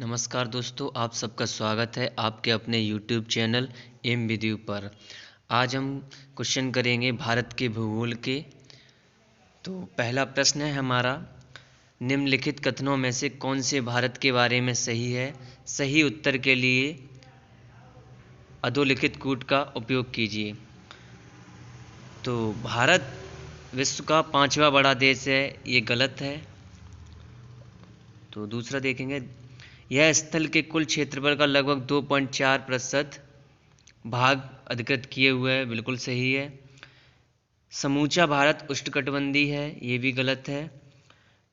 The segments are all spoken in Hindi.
नमस्कार दोस्तों, आप सबका स्वागत है आपके अपने YouTube चैनल एम विद्यु पर। आज हम क्वेश्चन करेंगे भारत के भूगोल के। तो पहला प्रश्न है हमारा, निम्नलिखित कथनों में से कौन से भारत के बारे में सही है? सही उत्तर के लिए अधोलिखित कूट का उपयोग कीजिए। तो भारत विश्व का 5वां बड़ा देश है, ये गलत है। तो दूसरा देखेंगे, यह स्थल के कुल क्षेत्रफल का लगभग 2.4% भाग अधिकृत किए हुए है, बिल्कुल सही है। समूचा भारत उष्णकटिबंधीय है, ये भी गलत है।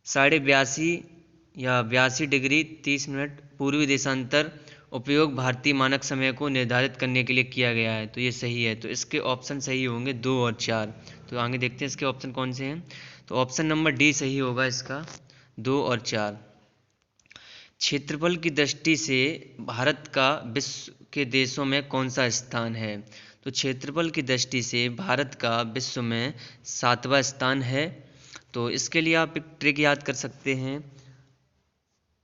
82.5 या 82 डिग्री 30 मिनट पूर्वी देशांतर उपयोग भारतीय मानक समय को निर्धारित करने के लिए किया गया है, तो ये सही है। तो इसके ऑप्शन सही होंगे 2 और 4। तो आगे देखते हैं इसके ऑप्शन कौन से हैं। तो ऑप्शन नंबर डी सही होगा इसका, 2 और 4। क्षेत्रफल की दृष्टि से भारत का विश्व के देशों में कौन सा स्थान है? तो क्षेत्रफल की दृष्टि से भारत का विश्व में 7वां स्थान है। तो इसके लिए आप एक ट्रिक याद कर सकते हैं,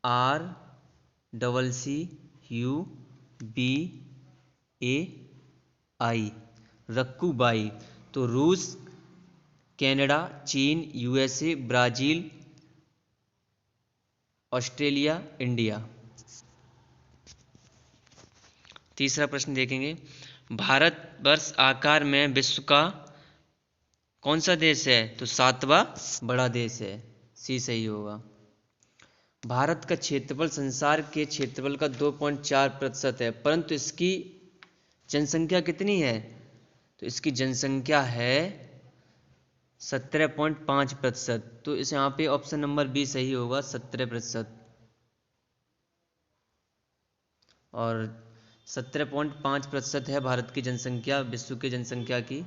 RCCUBAI, रक्कूबाई। तो रूस, कनाडा, चीन, USA, ब्राज़ील, ऑस्ट्रेलिया, इंडिया। तीसरा प्रश्न देखेंगे, भारतवर्ष आकार में विश्व का कौन सा देश है? तो 7वां बड़ा देश है, सी सही होगा। भारत का क्षेत्रफल संसार के क्षेत्रफल का 2.4% है, परंतु इसकी जनसंख्या कितनी है? तो इसकी जनसंख्या है 17.5%। तो इस यहाँ पे ऑप्शन नंबर बी सही होगा, 17%। और 17.5% है भारत की जनसंख्या विश्व की जनसंख्या की।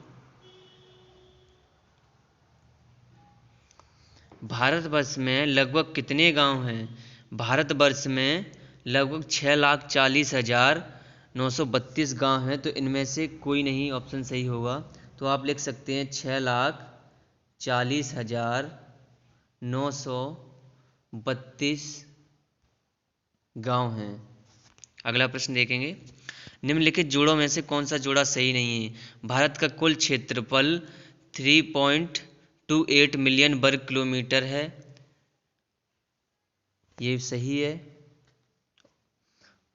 भारतवर्ष में लगभग कितने गांव हैं? भारतवर्ष में लगभग 6,40,932 गांव हैं। तो इनमें से कोई नहीं ऑप्शन सही होगा। तो आप लिख सकते हैं 6,40,932 गांव हैं। अगला प्रश्न देखेंगे, निम्नलिखित जोड़ों में से कौन सा जोड़ा सही नहीं है? भारत का कुल क्षेत्रफल 3.28 मिलियन वर्ग किलोमीटर है, ये सही है।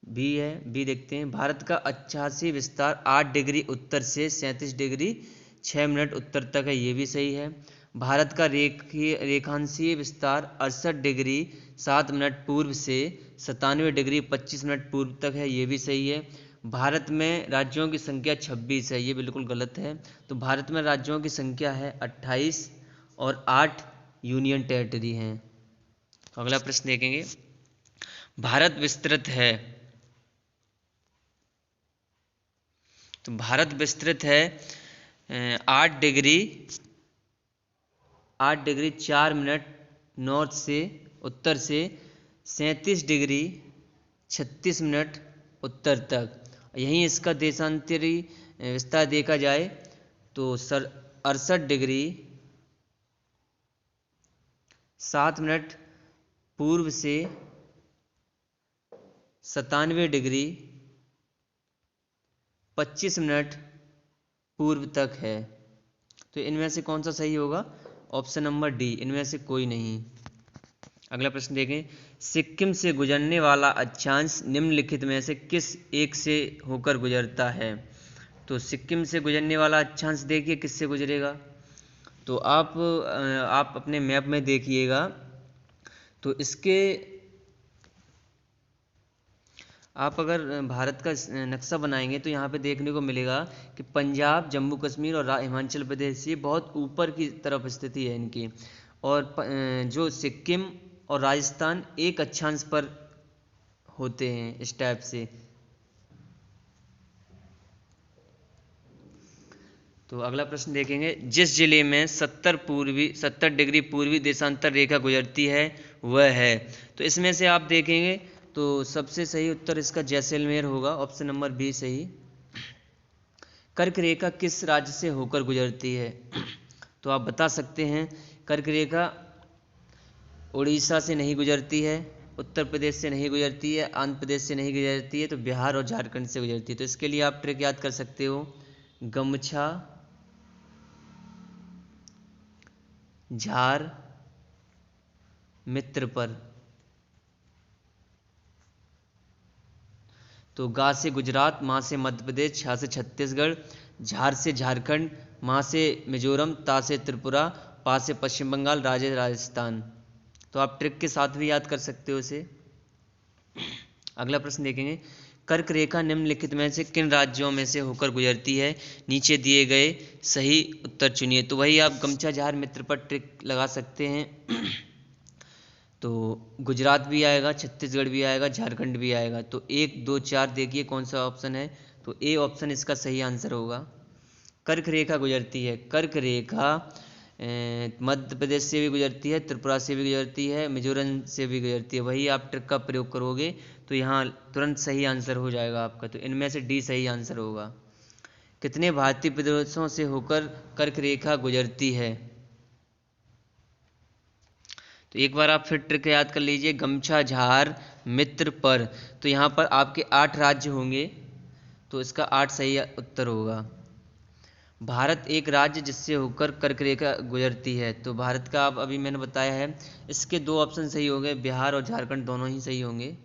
बी है, बी देखते हैं, भारत का 88 विस्तार 8 डिग्री उत्तर से 37 डिग्री 6 मिनट उत्तर तक है, ये भी सही है। भारत का रेखांशीय विस्तार 68 डिग्री 7 मिनट पूर्व से 97 डिग्री 25 मिनट पूर्व तक है, ये भी सही है। भारत में राज्यों की संख्या 26 है, ये बिल्कुल गलत है। तो भारत में राज्यों की संख्या है 28 और 8 यूनियन टेरिटरी हैं। अगला प्रश्न देखेंगे, भारत विस्तृत है। तो भारत विस्तृत है 8 डिग्री 4 मिनट नॉर्थ से उत्तर से 37 डिग्री 36 मिनट उत्तर तक। यहीं इसका देशांतरी विस्तार देखा जाए तो 68 डिग्री 7 मिनट पूर्व से 97 डिग्री 25 मिनट पूर्व तक है। तो इनमें से कौन सा सही होगा? ऑप्शन नंबर डी, इनमें से कोई नहीं। अगला प्रश्न देखें, सिक्किम से गुजरने वाला अक्षांश निम्नलिखित में से किस एक से होकर गुजरता है? तो सिक्किम से गुजरने वाला अक्षांश देखिए किससे गुजरेगा। तो आप अपने मैप में देखिएगा, तो इसके आप अगर भारत का नक्शा बनाएंगे तो यहाँ पे देखने को मिलेगा कि पंजाब, जम्मू कश्मीर और हिमाचल प्रदेश ये बहुत ऊपर की तरफ स्थिति है इनकी, और जो सिक्किम और राजस्थान एक अक्षांश पर होते हैं इस टाइप से। तो अगला प्रश्न देखेंगे, जिस जिले में 70 डिग्री पूर्वी देशांतर रेखा गुजरती है वह है। तो इसमें से आप देखेंगे तो सबसे सही उत्तर इसका जैसलमेर होगा, ऑप्शन नंबर बी सही। कर्क रेखा किस राज्य से होकर गुजरती है? तो आप बता सकते हैं, कर्क रेखा उड़ीसा से नहीं गुजरती है, उत्तर प्रदेश से नहीं गुजरती है, आंध्र प्रदेश से नहीं गुजरती है, तो बिहार और झारखंड से गुजरती है। तो इसके लिए आप ट्रिक याद कर सकते हो, गमछा झार मित्र पर। तो गा से गुजरात, माँ से मध्य प्रदेश, छा से छत्तीसगढ़, झार से झारखंड, माँ से मिजोरम, ता से त्रिपुरा, पा से पश्चिम बंगाल, राजे राजस्थान। तो आप ट्रिक के साथ भी याद कर सकते हो इसे। अगला प्रश्न देखेंगे, कर्क रेखा निम्नलिखित में से किन राज्यों में से होकर गुजरती है, नीचे दिए गए सही उत्तर चुनिए। तो वही आप गमछा झार मित्र पर ट्रिक लगा सकते हैं। तो गुजरात भी आएगा, छत्तीसगढ़ भी आएगा, झारखंड भी आएगा। तो 1, 2, 4 देखिए कौन सा ऑप्शन है। तो ए ऑप्शन इसका सही आंसर होगा। कर्क रेखा गुजरती है, कर्क रेखा मध्य प्रदेश से भी गुजरती है, त्रिपुरा से भी गुजरती है, मिजोरम से भी गुजरती है। वही आप ट्रिक का प्रयोग करोगे तो यहाँ तुरंत सही आंसर हो जाएगा आपका। तो इनमें से डी सही आंसर होगा। कितने भारतीय प्रदेशों से होकर कर्क रेखा गुजरती है। तो एक बार आप फिर ट्रिक याद कर लीजिए, गमछा झार मित्र पर। तो यहाँ पर आपके 8 राज्य होंगे, तो इसका 8 सही उत्तर होगा। भारत एक राज्य जिससे होकर कर्क रेखा गुजरती है। तो भारत का आप अभी मैंने बताया है, इसके 2 ऑप्शन सही होंगे, बिहार और झारखंड दोनों ही सही होंगे।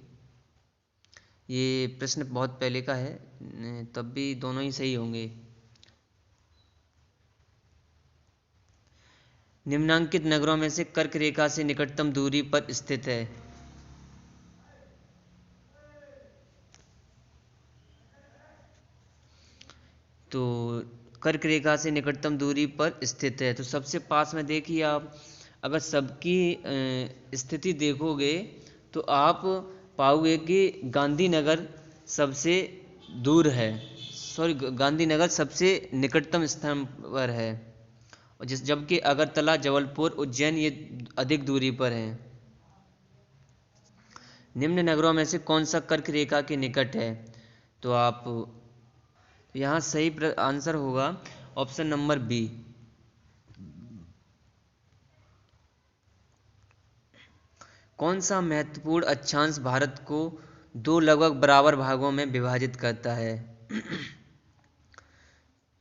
ये प्रश्न बहुत पहले का है, तब भी दोनों ही सही होंगे। निम्नांकित नगरों में से कर्क रेखा से निकटतम दूरी पर स्थित है। तो कर्क रेखा से निकटतम दूरी पर स्थित है, तो सबसे पास में देखिए आप, अगर सबकी स्थिति देखोगे तो आप पाओगे कि गांधीनगर सबसे दूर है, सॉरी गांधीनगर सबसे निकटतम स्थान पर है, और जबकि अगरतला, जबलपुर, उज्जैन ये अधिक दूरी पर हैं। निम्न नगरों में से कौन सा कर्क रेखा के निकट है। तो आप यहाँ सही आंसर होगा ऑप्शन नंबर बी। कौन सा महत्वपूर्ण अक्षांश भारत को 2 लगभग बराबर भागों में विभाजित करता है।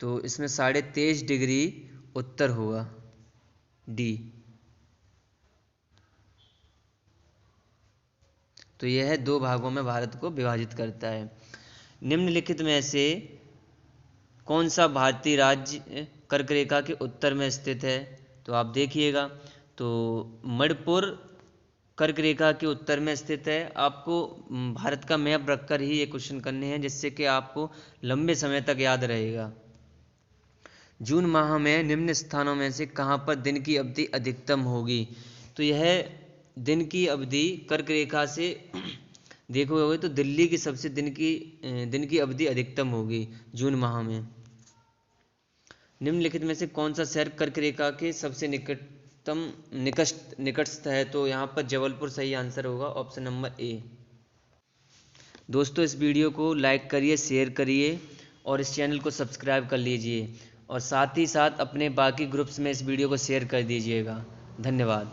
तो इसमें 23.5 डिग्री उत्तर होगा, डी। तो यह 2 भागों में भारत को विभाजित करता है। निम्नलिखित में से कौन सा भारतीय राज्य कर्क रेखा के उत्तर में स्थित है। तो आप देखिएगा, तो मणिपुर कर्क रेखा के उत्तर में स्थित है। आपको भारत का मैप रखकर ही ये क्वेश्चन करने हैं, जिससे कि आपको लंबे समय तक याद रहेगा। जून माह में निम्न स्थानों में से कहाँ पर दिन की अवधि अधिकतम होगी। तो यह दिन की अवधि कर्क रेखा से देखोगे तो दिल्ली की सबसे दिन की अवधि अधिकतम होगी जून माह में। निम्नलिखित में से कौन सा शहर कर्क रेखा के सबसे निकटस्थ है। तो यहाँ पर जबलपुर सही आंसर होगा, ऑप्शन नंबर ए। दोस्तों इस वीडियो को लाइक करिए, शेयर करिए और इस चैनल को सब्सक्राइब कर लीजिए, और साथ ही साथ अपने बाकी ग्रुप्स में इस वीडियो को शेयर कर दीजिएगा। धन्यवाद।